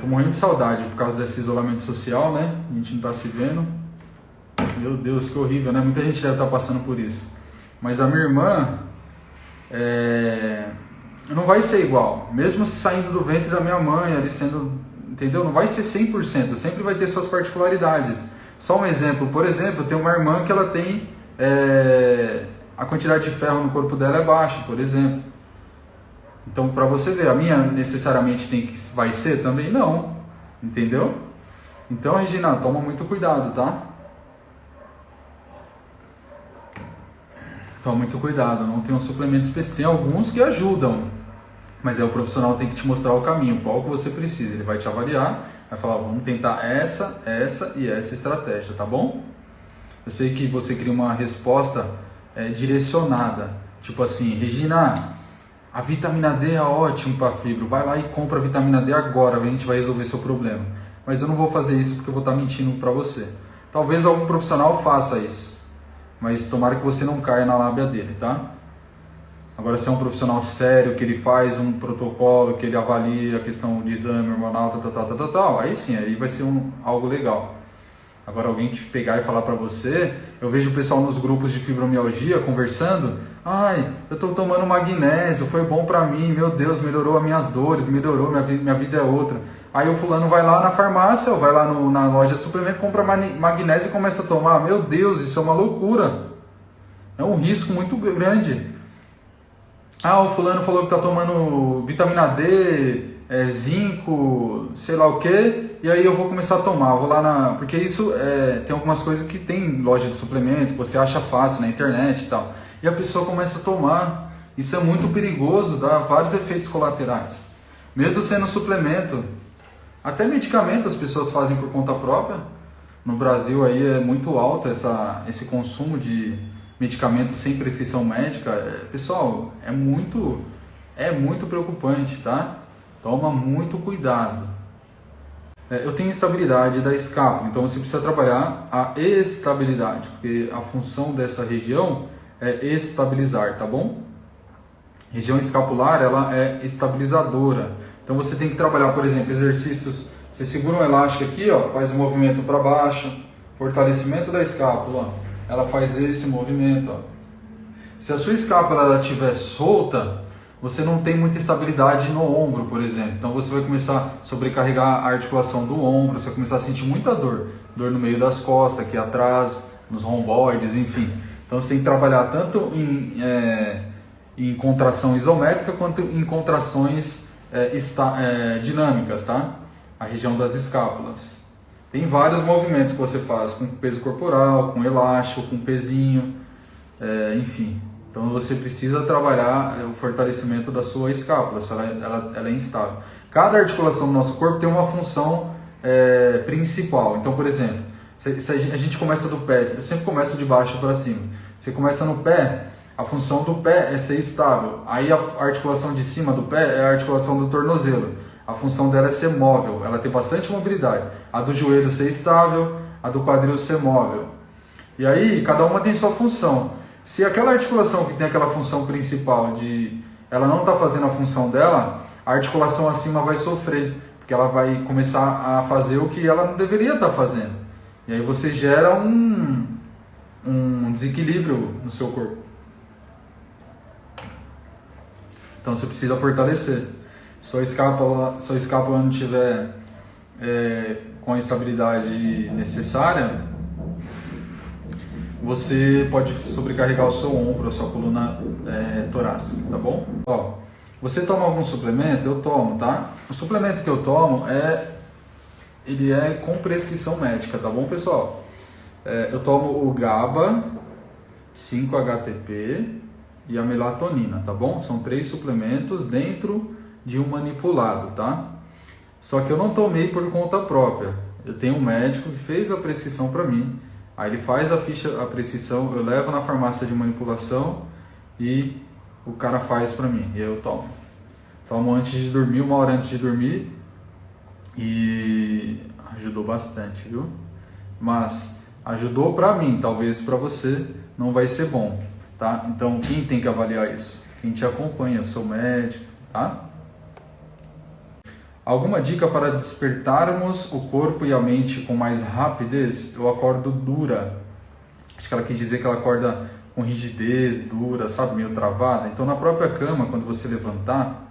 Tô morrendo de saudade por causa desse isolamento social, né? A gente não tá se vendo. Meu Deus, que horrível, né? Muita gente deve estar passando por isso. Mas a minha irmã não vai ser igual. Mesmo saindo do ventre da minha mãe, ali sendo, entendeu? Não vai ser 100%, sempre vai ter suas particularidades. Só um exemplo, por exemplo, eu tenho uma irmã que ela tem a quantidade de ferro no corpo dela é baixa, por exemplo. Então, para você ver, a minha necessariamente vai ser também? Não, entendeu? Então, Regina, toma muito cuidado, tá? Toma muito cuidado, não tem um suplemento específico. Tem alguns que ajudam, mas o profissional tem que te mostrar o caminho, qual que você precisa. Ele vai te avaliar, vai falar, vamos tentar essa e essa estratégia, tá bom? Eu sei que você cria uma resposta direcionada, tipo assim, Regina, a vitamina D é ótimo para fibro, vai lá e compra a vitamina D agora, a gente vai resolver seu problema. Mas eu não vou fazer isso porque eu vou estar mentindo para você. Talvez algum profissional faça isso, mas tomara que você não caia na lábia dele, tá? Agora, se é um profissional sério, que ele faz um protocolo, que ele avalia a questão de exame hormonal, tal, aí sim, aí vai ser algo legal. Agora, alguém que pegar e falar pra você, eu vejo o pessoal nos grupos de fibromialgia conversando, ai, eu tô tomando magnésio, foi bom pra mim, meu Deus, melhorou as minhas dores, melhorou, minha vida é outra. Aí o fulano vai lá na farmácia, ou vai lá na loja de suplemento, compra magnésio e começa a tomar. Meu Deus, isso é uma loucura. É um risco muito grande. Ah, o fulano falou que tá tomando vitamina D, zinco, sei lá o que, e aí eu vou começar a tomar, vou lá porque isso tem algumas coisas que tem loja de suplemento, você acha fácil na internet e tal, e a pessoa começa a tomar. Isso é muito perigoso, dá vários efeitos colaterais, mesmo sendo suplemento. Até medicamento as pessoas fazem por conta própria. No Brasil aí é muito alto esse consumo de medicamentos sem prescrição médica. Pessoal, é muito preocupante, tá? Toma muito cuidado. eu tenho estabilidade da escápula, então você precisa trabalhar a estabilidade, porque a função dessa região é estabilizar, tá bom? Região escapular, ela é estabilizadora. Então você tem que trabalhar, por exemplo, exercícios. Você segura um elástico aqui, ó, faz um movimento para baixo, fortalecimento da escápula, ó, ela faz esse movimento. Ó. Se a sua escápula estiver solta, você não tem muita estabilidade no ombro, por exemplo. Então você vai começar a sobrecarregar a articulação do ombro, você vai começar a sentir muita dor. Dor no meio das costas, aqui atrás, nos romboides, enfim. Então você tem que trabalhar tanto em contração isométrica quanto em contrações dinâmicas, tá? A região das escápulas. Tem vários movimentos que você faz com peso corporal, com elástico, com pezinho, enfim. Então você precisa trabalhar o fortalecimento da sua escápula, se ela é instável. Cada articulação do nosso corpo tem uma função principal. Então, por exemplo, se a gente começa do pé, eu sempre começo de baixo para cima. Você começa no pé, a função do pé é ser estável. Aí a articulação de cima do pé é a articulação do tornozelo. A função dela é ser móvel, ela tem bastante mobilidade. A do joelho ser estável, a do quadril ser móvel. E aí, cada uma tem sua função. Se aquela articulação que tem aquela função principal, ela não está fazendo a função dela, a articulação acima vai sofrer, porque ela vai começar a fazer o que ela não deveria estar fazendo. E aí você gera um desequilíbrio no seu corpo. Então você precisa fortalecer. Sua escápula não estiver com a estabilidade necessária, você pode sobrecarregar o seu ombro, a sua coluna torácica, tá bom? Ó, você toma algum suplemento? Eu tomo, tá? O suplemento que eu tomo ele é com prescrição médica, tá bom, pessoal? Eu tomo o GABA, 5-HTP e a melatonina, tá bom? São 3 suplementos dentro de um manipulado, tá? Só que eu não tomei por conta própria. Eu tenho um médico que fez a prescrição para mim. Aí ele faz a prescrição, eu levo na farmácia de manipulação e o cara faz para mim. E eu tomo. Tomo antes de dormir, 1 hora antes de dormir. E ajudou bastante, viu? Mas ajudou para mim, talvez para você não vai ser bom, tá? Então quem tem que avaliar isso? Quem te acompanha, eu sou médico, tá? Alguma dica para despertarmos o corpo e a mente com mais rapidez? Eu acordo dura. Acho que ela quis dizer que ela acorda com rigidez, dura, sabe, meio travada. Então na própria cama, quando você levantar,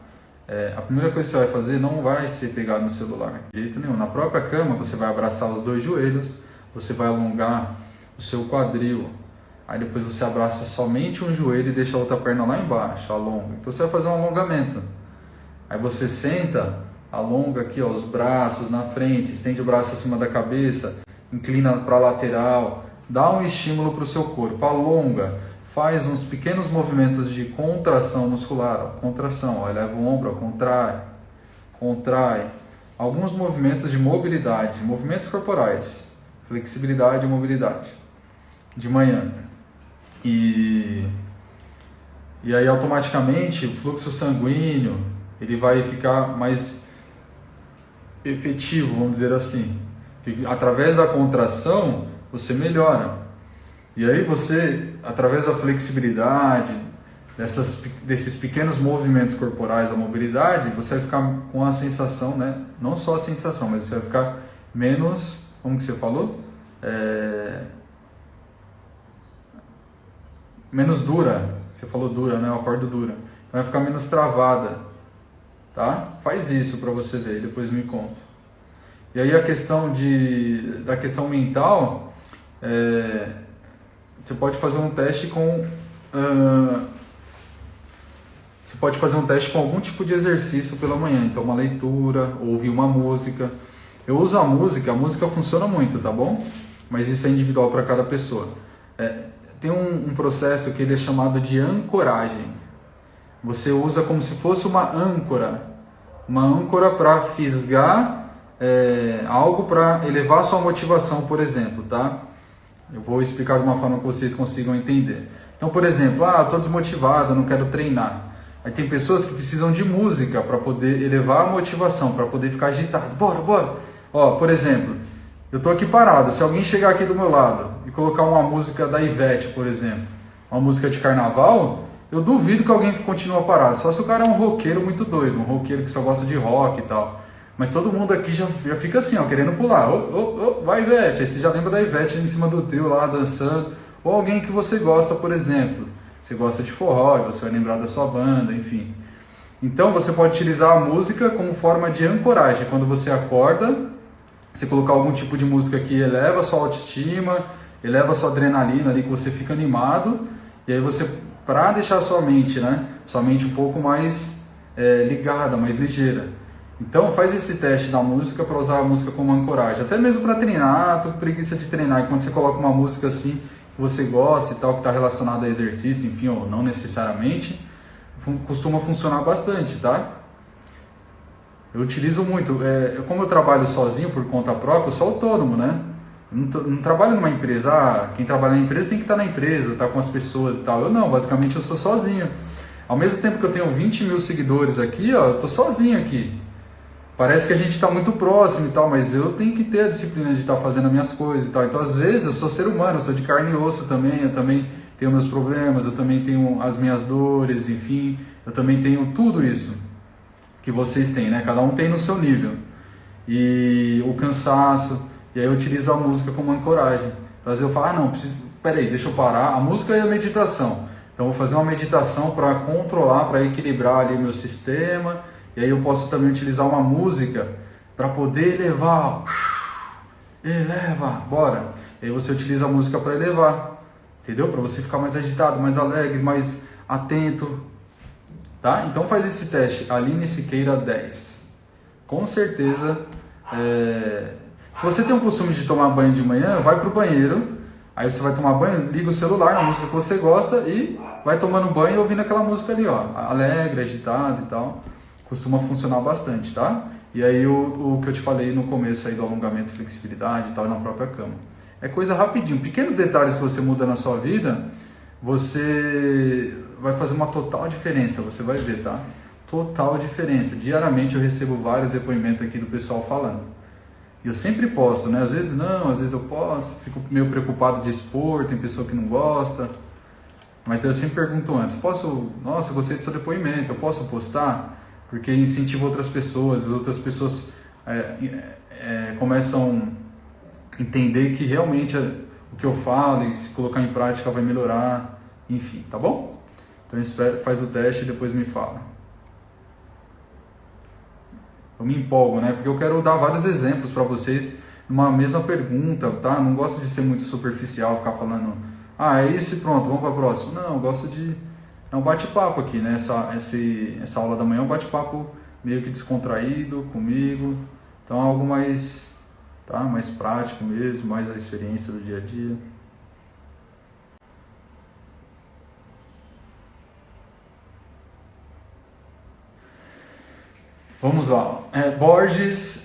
a primeira coisa que você vai fazer não vai ser pegar no celular, de jeito nenhum. Na própria cama você vai abraçar os 2 joelhos, você vai alongar o seu quadril. Aí depois você abraça somente um joelho e deixa a outra perna lá embaixo, alonga. Então você vai fazer um alongamento. Aí você senta, alonga aqui, ó, os braços na frente, estende o braço acima da cabeça, inclina para a lateral, dá um estímulo para o seu corpo, alonga, faz uns pequenos movimentos de contração muscular, ó, contração, ó, eleva o ombro, ó, contrai, alguns movimentos de mobilidade, movimentos corporais, flexibilidade e mobilidade, de manhã. E aí automaticamente o fluxo sanguíneo ele vai ficar mais efetivo, vamos dizer assim. Através da contração você melhora. E aí você, através da flexibilidade, desses pequenos movimentos corporais, a mobilidade, você vai ficar com a sensação, né? Não só a sensação, mas você vai ficar menos, como que você falou? Menos dura. Você falou dura, né? Eu acordo dura. Vai ficar menos travada, tá? Faz isso para você ver e depois me conta. E aí a questão da questão mental, você pode fazer um teste com algum tipo de exercício pela manhã. Então uma leitura, ouvir uma música. Eu uso a música funciona muito, tá bom? Mas isso é individual para cada pessoa. Tem um processo que ele é chamado de ancoragem. Você usa como se fosse uma âncora para fisgar algo para elevar sua motivação, por exemplo, tá? Eu vou explicar de uma forma que vocês consigam entender. Então, por exemplo, estou desmotivado, não quero treinar. Aí tem pessoas que precisam de música para poder elevar a motivação, para poder ficar agitado. Bora! Ó, por exemplo, eu tô aqui parado, se alguém chegar aqui do meu lado e colocar uma música da Ivete, por exemplo, uma música de carnaval, eu duvido que alguém continue parado, só se o cara é um roqueiro muito doido, um roqueiro que só gosta de rock e tal. Mas todo mundo aqui já fica assim, ó, querendo pular. Vai Ivete, aí você já lembra da Ivete em cima do trio lá, dançando. Ou alguém que você gosta, por exemplo. Você gosta de forró, e você vai lembrar da sua banda, enfim. Então você pode utilizar a música como forma de ancoragem. Quando você acorda, você colocar algum tipo de música que eleva a sua autoestima, eleva a sua adrenalina ali, que você fica animado. E aí você, para deixar a sua mente, né? Sua mente um pouco mais ligada, mais ligeira. Então faz esse teste da música para usar a música como ancoragem. Até mesmo para treinar, tô com preguiça de treinar. E quando você coloca uma música assim, que você gosta e tal, que está relacionada a exercício, enfim, ou não necessariamente, costuma funcionar bastante, tá? Eu utilizo muito. Como eu trabalho sozinho por conta própria, eu sou autônomo, né? Eu não trabalho numa empresa. Quem trabalha na empresa tem que estar na empresa, estar com as pessoas e tal. Eu não, basicamente eu sou sozinho. Ao mesmo tempo que eu tenho 20 mil seguidores aqui, ó, eu tô sozinho aqui. Parece que a gente está muito próximo e tal, mas eu tenho que ter a disciplina de estar fazendo as minhas coisas e tal. Então, às vezes, eu sou ser humano, eu sou de carne e osso também, eu também tenho meus problemas, eu também tenho as minhas dores, enfim, eu também tenho tudo isso que vocês têm, né? Cada um tem no seu nível. E o cansaço, e aí eu utilizo a música como ancoragem. Então, às vezes eu falo, não, peraí, deixa eu parar. A música e a meditação. Então, eu vou fazer uma meditação para controlar, para equilibrar ali meu sistema. E aí eu posso também utilizar uma música para poder elevar. Eleva, bora. E aí você utiliza a música para elevar, entendeu? Para você ficar mais agitado, mais alegre, mais atento, tá? Então faz esse teste, Aline Siqueira 10. Com certeza, se você tem o costume de tomar banho de manhã, vai pro banheiro, aí você vai tomar banho, liga o celular na música que você gosta e vai tomando banho e ouvindo aquela música ali, ó, alegre, agitada e tal. Costuma funcionar bastante, tá? E aí o que eu te falei no começo aí do alongamento, flexibilidade e tal, na própria cama. É coisa rapidinho, pequenos detalhes que você muda na sua vida, você vai fazer uma total diferença, você vai ver, tá? Total diferença. Diariamente eu recebo vários depoimentos aqui do pessoal falando. E eu sempre posto, né? Às vezes não, às vezes eu posto, fico meio preocupado de expor, tem pessoa que não gosta. Mas eu sempre pergunto antes, nossa, gostei do seu depoimento, eu posso postar? Porque incentiva outras pessoas, as outras pessoas começam a entender que realmente o que eu falo e se colocar em prática vai melhorar, enfim, tá bom? Então faz o teste e depois me fala. Eu me empolgo, né? Porque eu quero dar vários exemplos para vocês numa mesma pergunta, tá? Não gosto de ser muito superficial, ficar falando, é isso e pronto, vamos para a próxima. Não, eu gosto de... É um bate-papo aqui, né? Essa aula da manhã é um bate-papo meio que descontraído comigo. Então, algo mais, mais prático mesmo, mais a experiência do dia a dia. Vamos lá.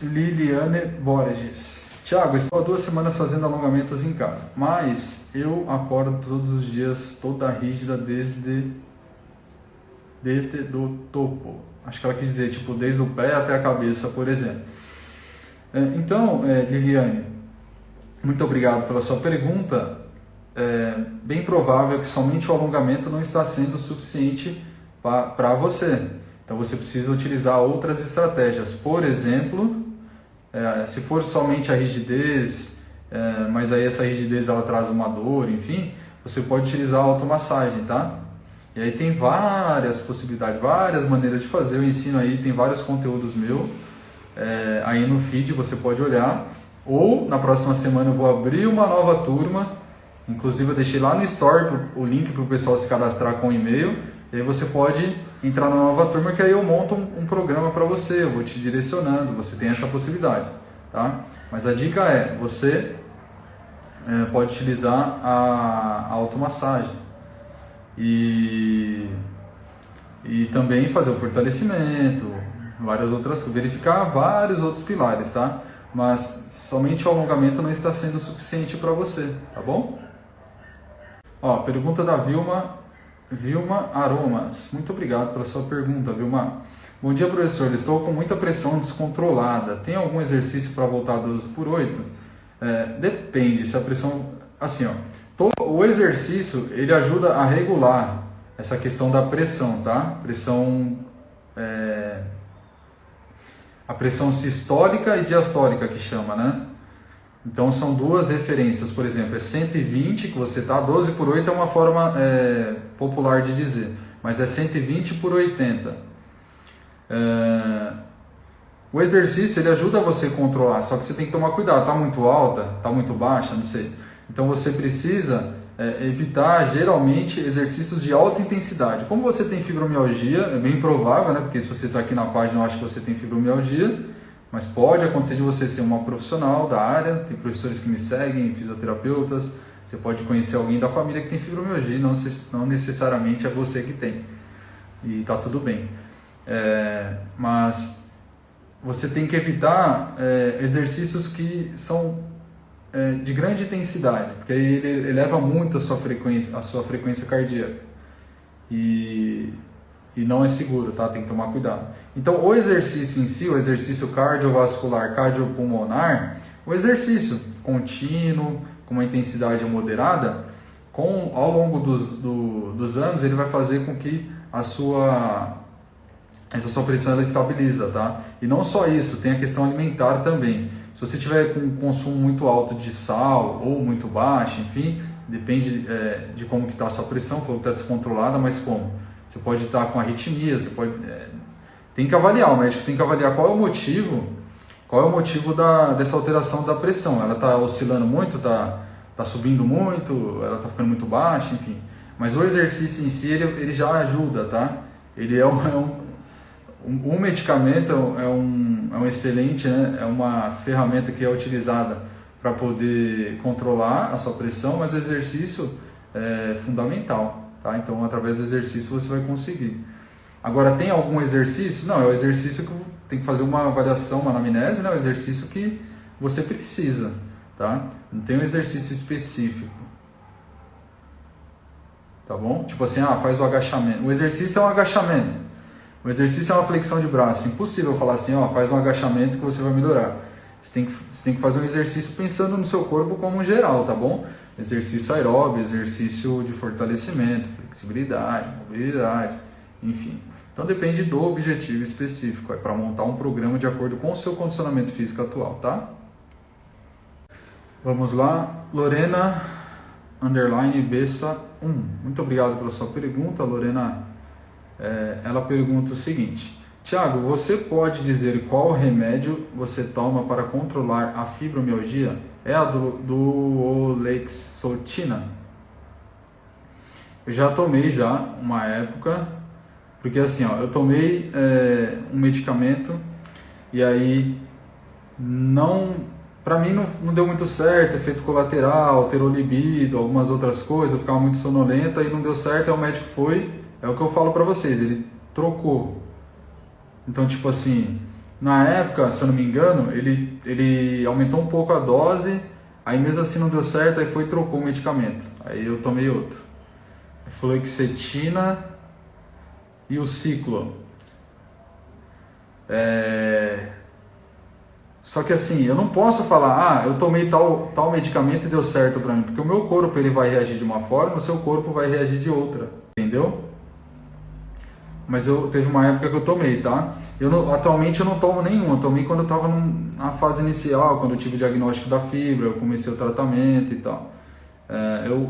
Liliane Borges. Tiago, estou há 2 semanas fazendo alongamentos em casa, mas eu acordo todos os dias toda rígida desde do topo. Acho que ela quis dizer, tipo, desde o pé até a cabeça, por exemplo. Então, Liliane, muito obrigado pela sua pergunta. Bem provável que somente o alongamento não está sendo suficiente para você. Então, você precisa utilizar outras estratégias. Por exemplo, se for somente a rigidez, mas aí essa rigidez ela traz uma dor, enfim, você pode utilizar a automassagem, tá? E aí tem várias possibilidades, várias maneiras de fazer. Eu ensino aí, tem vários conteúdos meus. Aí no feed você pode olhar. Ou na próxima semana eu vou abrir uma nova turma. Inclusive eu deixei lá no Store o link para o pessoal se cadastrar com e-mail. E aí você pode entrar na nova turma que aí eu monto um programa para você. Eu vou te direcionando, você tem essa possibilidade, tá? Mas a dica é, você pode utilizar a automassagem. E também fazer o fortalecimento, várias outras coisas, verificar vários outros pilares, tá? Mas somente o alongamento não está sendo suficiente para você, tá bom? Pergunta da Vilma Aromas. Muito obrigado pela sua pergunta, Vilma. Bom dia, professor. Estou com muita pressão descontrolada. Tem algum exercício para voltar 12/8? Depende. Se a pressão... Assim, ó, o exercício, ele ajuda a regular essa questão da pressão, tá? A pressão sistólica e diastólica que chama, né? Então são duas referências, por exemplo, é 120 que você tá, 12/8 é uma forma popular de dizer, mas é 120/80. O exercício ele ajuda você a controlar, só que você tem que tomar cuidado, tá muito alta, tá muito baixa, não sei. Então você precisa evitar geralmente exercícios de alta intensidade. Como você tem fibromialgia, é bem provável, né? Porque se você está aqui na página eu acho que você tem fibromialgia, mas pode acontecer de você ser uma profissional da área, tem professores que me seguem, fisioterapeutas, você pode conhecer alguém da família que tem fibromialgia, não necessariamente é você que tem, e está tudo bem. Mas você tem que evitar exercícios que são de grande intensidade, porque aí ele eleva muito a sua frequência cardíaca e não é seguro, tá? Tem que tomar cuidado. Então, o exercício em si, o exercício cardiovascular, cardiopulmonar, o exercício contínuo, com uma intensidade moderada, ao longo dos anos, ele vai fazer com que essa sua pressão ela estabiliza, tá? E não só isso, tem a questão alimentar também. Se você tiver com um consumo muito alto de sal ou muito baixo, enfim, depende de como que está a sua pressão, falou que está descontrolada, mas como? Você pode estar com arritmia, você pode... tem que avaliar, o médico tem que avaliar qual é o motivo dessa alteração da pressão. Ela está oscilando muito, está subindo muito, ela está ficando muito baixa, enfim. Mas o exercício em si, ele já ajuda, tá? Ele um medicamento é um excelente, né? É uma ferramenta que é utilizada para poder controlar a sua pressão, mas o exercício é fundamental, tá? Então, através do exercício você vai conseguir. Agora, tem algum exercício? Não, é o exercício que tem que fazer uma avaliação, uma anamnese, né? É o exercício que você precisa, tá? Não tem um exercício específico, tá bom? Tipo assim, faz o agachamento. O exercício é um agachamento. O exercício é uma flexão de braço. Impossível falar assim, faz um agachamento que você vai melhorar. Você tem que fazer um exercício pensando no seu corpo como geral, tá bom? Exercício aeróbio, exercício de fortalecimento, flexibilidade, mobilidade, enfim. Então depende do objetivo específico, é para montar um programa de acordo com o seu condicionamento físico atual, tá? Vamos lá, Lorena _Bessa 1. Muito obrigado pela sua pergunta, Lorena. Ela pergunta o seguinte: Tiago, você pode dizer qual remédio você toma para controlar a fibromialgia? É a do Lexotina? Eu já tomei uma época, porque assim, eu tomei um medicamento e aí pra mim não deu muito certo, efeito colateral, alterou libido, algumas outras coisas, eu ficava muito sonolenta e não deu certo, aí o médico é o que eu falo pra vocês, ele trocou. Então, tipo assim, na época, se eu não me engano, ele aumentou um pouco a dose, aí mesmo assim não deu certo, aí foi e trocou o medicamento. Aí eu tomei outro. Fluoxetina e o Ciclo. Só que assim, eu não posso falar, eu tomei tal medicamento e deu certo pra mim, porque o meu corpo ele vai reagir de uma forma, o seu corpo vai reagir de outra, entendeu? Mas teve uma época que eu tomei, tá? Atualmente eu não tomo nenhum, eu tomei quando eu estava na fase inicial, quando eu tive o diagnóstico da fibra, eu comecei o tratamento e tal.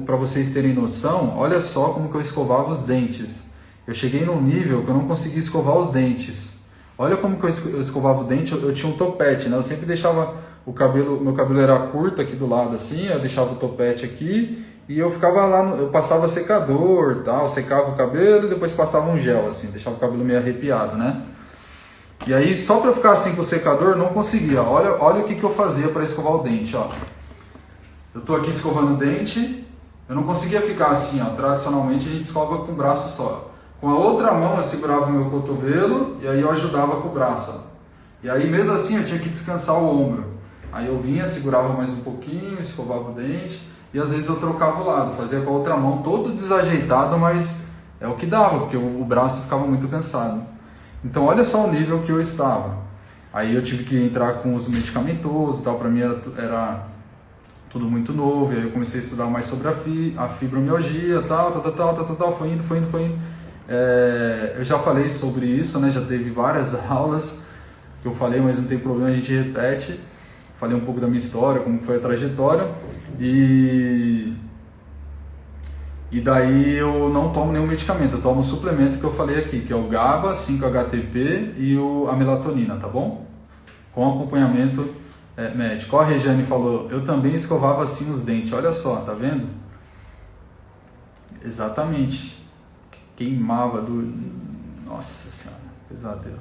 Para vocês terem noção, olha só como que eu escovava os dentes. Eu cheguei num nível que eu não conseguia escovar os dentes. Olha como que eu escovava o dente, eu tinha um topete, né? Eu sempre deixava meu cabelo era curto aqui do lado assim, eu deixava o topete aqui e eu ficava lá, eu passava secador, tal, secava o cabelo e depois passava um gel assim, deixava o cabelo meio arrepiado, né? E aí só para ficar assim com o secador não conseguia. Olha o que eu fazia para escovar o dente, ó. Eu tô aqui escovando o dente, eu não conseguia ficar assim, ó. Tradicionalmente a gente escova com o braço só. Com a outra mão eu segurava o meu cotovelo e aí eu ajudava com o braço, ó. E aí mesmo assim eu tinha que descansar o ombro. Aí eu vinha, segurava mais um pouquinho, escovava o dente e às vezes eu trocava o lado, fazia com a outra mão, todo desajeitado, mas é o que dava, porque o braço ficava muito cansado. Então olha só o nível que eu estava. Aí eu tive que entrar com os medicamentosos e tal, para mim era tudo muito novo, e aí eu comecei a estudar mais sobre a fibromialgia, foi indo. Eu já falei sobre isso, né? Já teve várias aulas que eu falei, mas não tem problema, a gente repete. Falei um pouco da minha história, como foi a trajetória, e daí eu não tomo nenhum medicamento, eu tomo um suplemento que eu falei aqui, que é o GABA, 5-HTP e a melatonina, tá bom? Com acompanhamento médico. Ó, a Regiane falou, eu também escovava assim os dentes, olha só, tá vendo? Exatamente, queimava Nossa Senhora, pesadelo.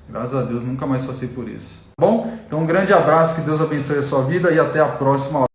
Graças a Deus, nunca mais passei por isso. Bom, então um grande abraço, que Deus abençoe a sua vida e até a próxima.